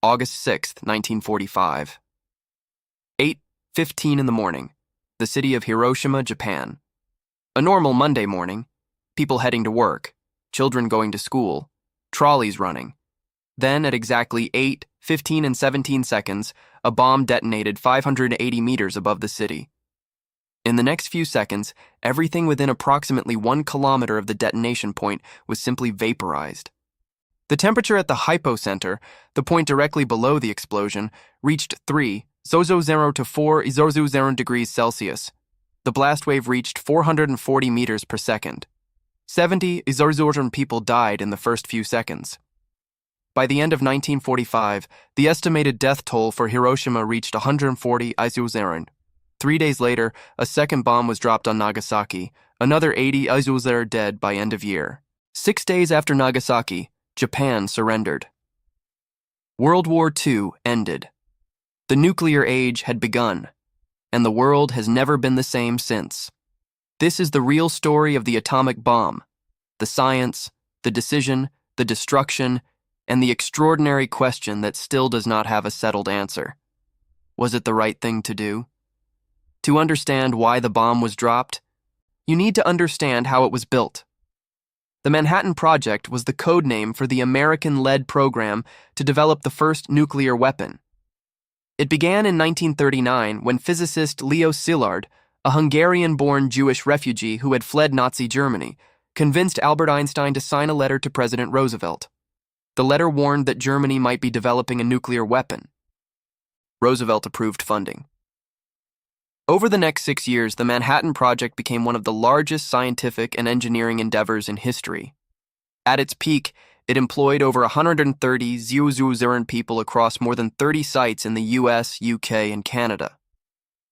August 6, 1945. 8:15 in the morning. The city of Hiroshima, Japan. A normal Monday morning. People heading to work, children going to school, trolleys running. Then, at exactly 8:15 and 17 seconds, a bomb detonated 580 meters above the city. In the next few seconds, everything within approximately 1 kilometer of the detonation point was simply vaporized. The temperature at the hypocenter, the point directly below the explosion, reached 3.00 to 4.00 degrees Celsius. The blast wave reached 440 meters per second. 70,000 people died in the first few seconds. By the end of 1945, the estimated death toll for Hiroshima reached 140,000. 3 days later, a second bomb was dropped on Nagasaki, another 80,000 dead by end of year. 6 days after Nagasaki, Japan surrendered. World War II ended. The nuclear age had begun, and the world has never been the same since. This is the real story of the atomic bomb, the science, the decision, the destruction, and the extraordinary question that still does not have a settled answer. Was it the right thing to do? To understand why the bomb was dropped, you need to understand how it was built. The Manhattan Project was the code name for the American-led program to develop the first nuclear weapon. It began in 1939 when physicist Leo Szilard, a Hungarian-born Jewish refugee who had fled Nazi Germany, convinced Albert Einstein to sign a letter to President Roosevelt. The letter warned that Germany might be developing a nuclear weapon. Roosevelt approved funding. Over the next 6 years, the Manhattan Project became one of the largest scientific and engineering endeavors in history. At its peak, it employed over 130,000 people across more than 30 sites in the US, UK, and Canada.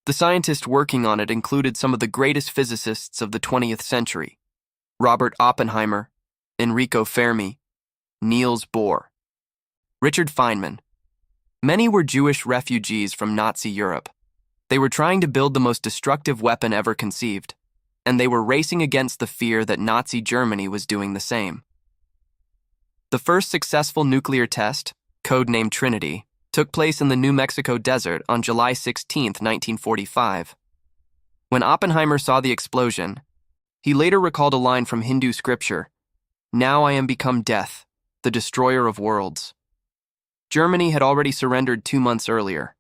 The scientists working on it included some of the greatest physicists of the 20th century: Robert Oppenheimer, Enrico Fermi, Niels Bohr, Richard Feynman. Many were Jewish refugees from Nazi Europe. They were trying to build the most destructive weapon ever conceived, and they were racing against the fear that Nazi Germany was doing the same. The first successful nuclear test, codenamed Trinity, took place in the New Mexico desert on July 16, 1945. When Oppenheimer saw the explosion, he later recalled a line from Hindu scripture, "Now I am become death, the destroyer of worlds." Germany had already surrendered 2 months earlier.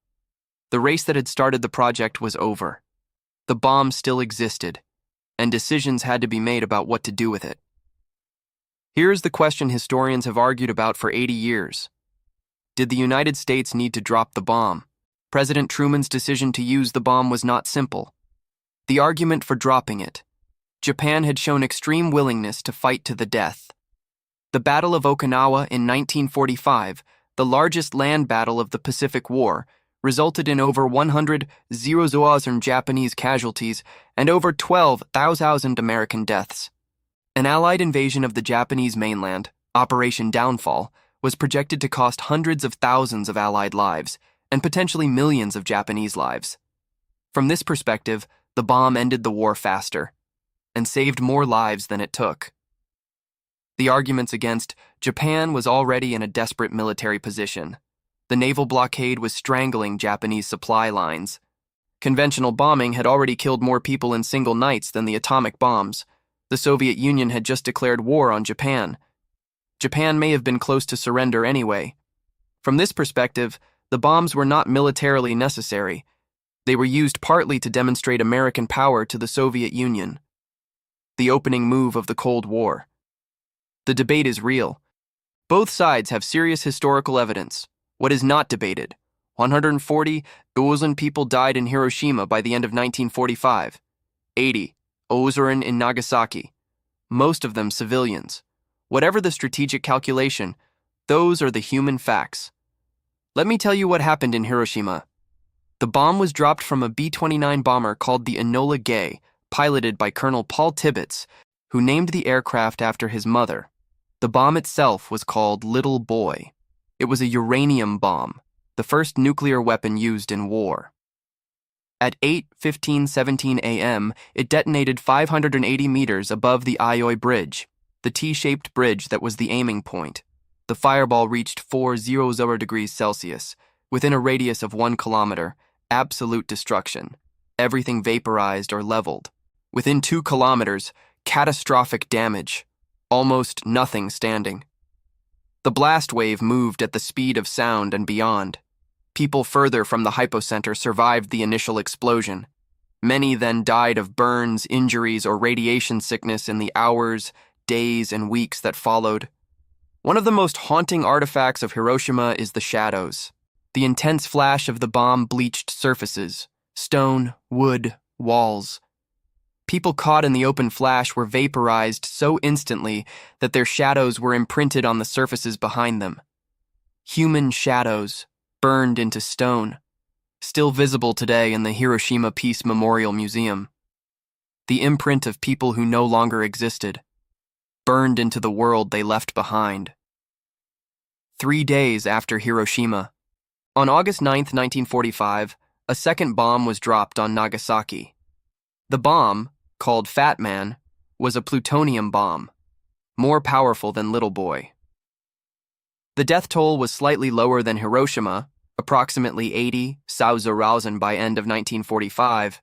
The race that had started the project was over. The bomb still existed, and decisions had to be made about what to do with it. Here is the question historians have argued about for 80 years. Did the United States need to drop the bomb? President Truman's decision to use the bomb was not simple. The argument for dropping it: Japan had shown extreme willingness to fight to the death. The Battle of Okinawa in 1945, the largest land battle of the Pacific War, resulted in over 100,000 Japanese casualties and over 12,000 American deaths. An Allied invasion of the Japanese mainland, Operation Downfall, was projected to cost hundreds of thousands of Allied lives and potentially millions of Japanese lives. From this perspective, the bomb ended the war faster and saved more lives than it took. The arguments against: Japan was already in a desperate military position. The naval blockade was strangling Japanese supply lines. Conventional bombing had already killed more people in single nights than the atomic bombs. The Soviet Union had just declared war on Japan. Japan may have been close to surrender anyway. From this perspective, the bombs were not militarily necessary. They were used partly to demonstrate American power to the Soviet Union. The opening move of the Cold War. The debate is real. Both sides have serious historical evidence. What is not debated: 140,000 people died in Hiroshima by the end of 1945. 80,000 in Nagasaki. Most of them civilians. Whatever the strategic calculation, those are the human facts. Let me tell you what happened in Hiroshima. The bomb was dropped from a B-29 bomber called the Enola Gay, piloted by Colonel Paul Tibbets, who named the aircraft after his mother. The bomb itself was called Little Boy. It was a uranium bomb, the first nuclear weapon used in war. At 8:17 a.m., it detonated 580 meters above the Aioi Bridge, the T-shaped bridge that was the aiming point. The fireball reached 400 degrees Celsius, within a radius of 1 kilometer, absolute destruction. Everything vaporized or leveled. Within 2 kilometers, catastrophic damage. Almost nothing standing. The blast wave moved at the speed of sound and beyond. People further from the hypocenter survived the initial explosion. Many then died of burns, injuries, or radiation sickness in the hours, days, and weeks that followed. One of the most haunting artifacts of Hiroshima is the shadows. The intense flash of the bomb-bleached surfaces, stone, wood, walls. People caught in the open flash were vaporized so instantly that their shadows were imprinted on the surfaces behind them. Human shadows, burned into stone, still visible today in the Hiroshima Peace Memorial Museum. The imprint of people who no longer existed, burned into the world they left behind. 3 days after Hiroshima, on August 9, 1945, a second bomb was dropped on Nagasaki. The bomb, called Fat Man, was a plutonium bomb, more powerful than Little Boy. The death toll was slightly lower than Hiroshima, approximately 80,000 by end of 1945,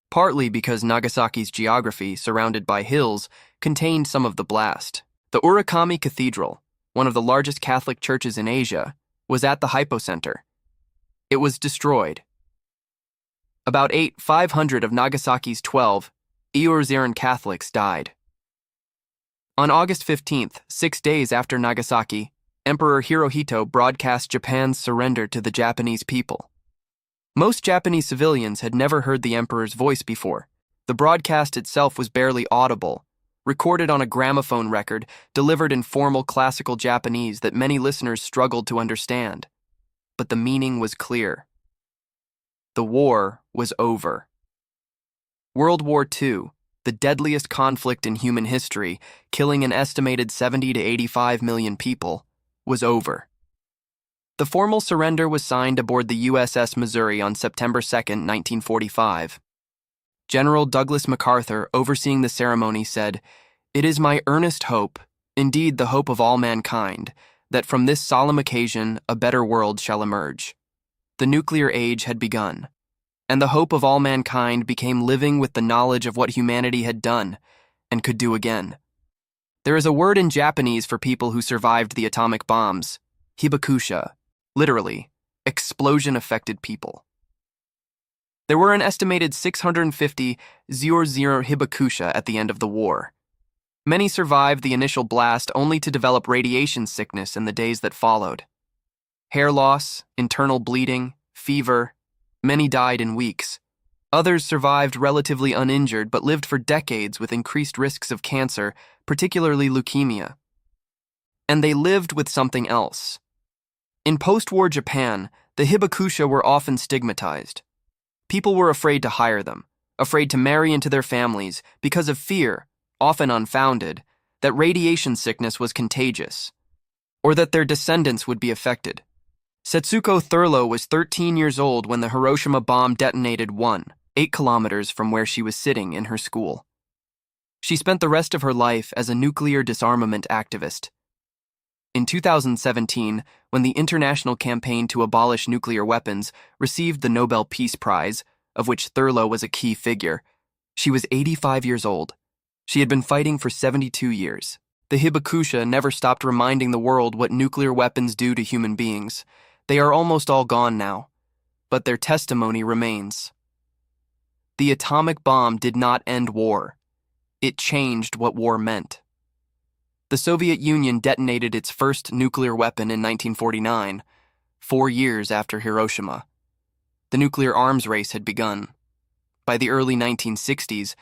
partly because Nagasaki's geography, surrounded by hills, contained some of the blast. The Urakami Cathedral, one of the largest Catholic churches in Asia, was at the hypocenter. It was destroyed. About 500 of Nagasaki's 12 Eorzeran Catholics died. On August 15th, 6 days after Nagasaki, Emperor Hirohito broadcast Japan's surrender to the Japanese people. Most Japanese civilians had never heard the emperor's voice before. The broadcast itself was barely audible, recorded on a gramophone record delivered in formal classical Japanese that many listeners struggled to understand. But the meaning was clear. The war was over. World War II, the deadliest conflict in human history, killing an estimated 70 to 85 million people, was over. The formal surrender was signed aboard the USS Missouri on September 2, 1945. General Douglas MacArthur, overseeing the ceremony, said, "It is my earnest hope, indeed the hope of all mankind, that from this solemn occasion a better world shall emerge." The nuclear age had begun, and the hope of all mankind became living with the knowledge of what humanity had done and could do again. There is a word in Japanese for people who survived the atomic bombs, hibakusha, literally, explosion-affected people. There were an estimated 650 hibakusha at the end of the war. Many survived the initial blast only to develop radiation sickness in the days that followed. Hair loss, internal bleeding, fever. Many died in weeks. Others survived relatively uninjured but lived for decades with increased risks of cancer, particularly leukemia. And they lived with something else. In post-war Japan, the hibakusha were often stigmatized. People were afraid to hire them, afraid to marry into their families because of fear, often unfounded, that radiation sickness was contagious, or that their descendants would be affected. Setsuko Thurlow was 13 years old when the Hiroshima bomb detonated 8 kilometers from where she was sitting in her school. She spent the rest of her life as a nuclear disarmament activist. In 2017, when the international campaign to abolish nuclear weapons received the Nobel Peace Prize, of which Thurlow was a key figure, she was 85 years old. She had been fighting for 72 years. The hibakusha never stopped reminding the world what nuclear weapons do to human beings. They are almost all gone now, but their testimony remains. The atomic bomb did not end war. It changed what war meant. The Soviet Union detonated its first nuclear weapon in 1949, 4 years after Hiroshima. The nuclear arms race had begun. By the early 1960s,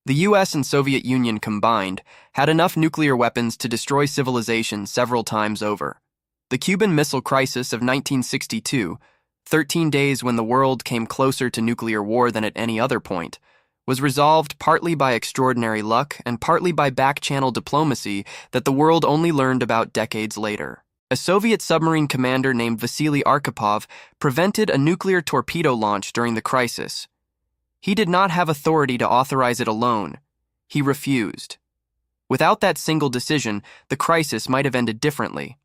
the US and Soviet Union combined had enough nuclear weapons to destroy civilization several times over. The Cuban Missile Crisis of 1962, 13 days when the world came closer to nuclear war than at any other point, was resolved partly by extraordinary luck and partly by back-channel diplomacy that the world only learned about decades later. A Soviet submarine commander named Vasily Arkhipov prevented a nuclear torpedo launch during the crisis. He did not have authority to authorize it alone. He refused. Without that single decision, the crisis might have ended differently.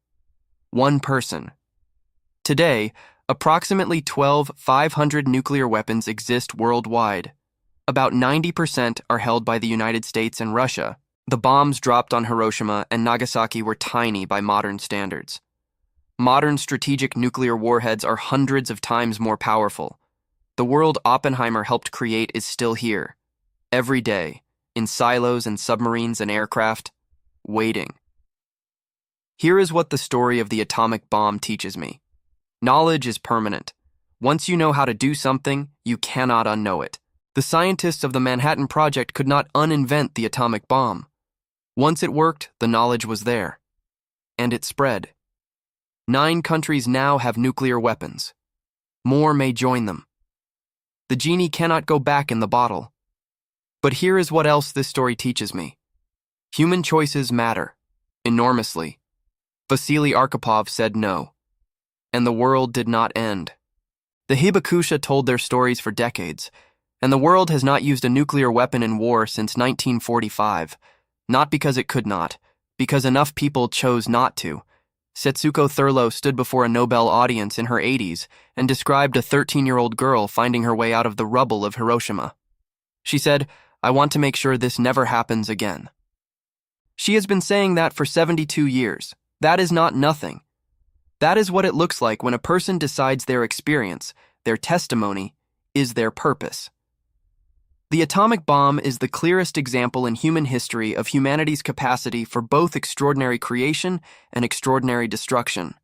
One person. Today, approximately 500 nuclear weapons exist worldwide. About 90% are held by the United States and Russia. The bombs dropped on Hiroshima and Nagasaki were tiny by modern standards. Modern strategic nuclear warheads are hundreds of times more powerful. The world Oppenheimer helped create is still here, every day, in silos and submarines and aircraft, waiting. Here is what the story of the atomic bomb teaches me. Knowledge is permanent. Once you know how to do something, you cannot unknow it. The scientists of the Manhattan Project could not uninvent the atomic bomb. Once it worked, the knowledge was there. And it spread. 9 countries now have nuclear weapons. More may join them. The genie cannot go back in the bottle. But here is what else this story teaches me. Human choices matter. Enormously. Vasily Arkhipov said no. And the world did not end. The Hibakusha told their stories for decades, and the world has not used a nuclear weapon in war since 1945. Not because it could not, because enough people chose not to. Setsuko Thurlow stood before a Nobel audience in her 80s and described a 13-year-old girl finding her way out of the rubble of Hiroshima. She said, "I want to make sure this never happens again." She has been saying that for 72 years. That is not nothing. That is what it looks like when a person decides their experience, their testimony, is their purpose. The atomic bomb is the clearest example in human history of humanity's capacity for both extraordinary creation and extraordinary destruction.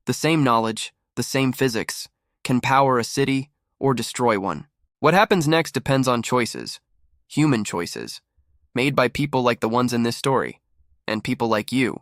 The same knowledge, the same physics, can power a city or destroy one. What happens next depends on choices, human choices, made by people like the ones in this story, and people like you.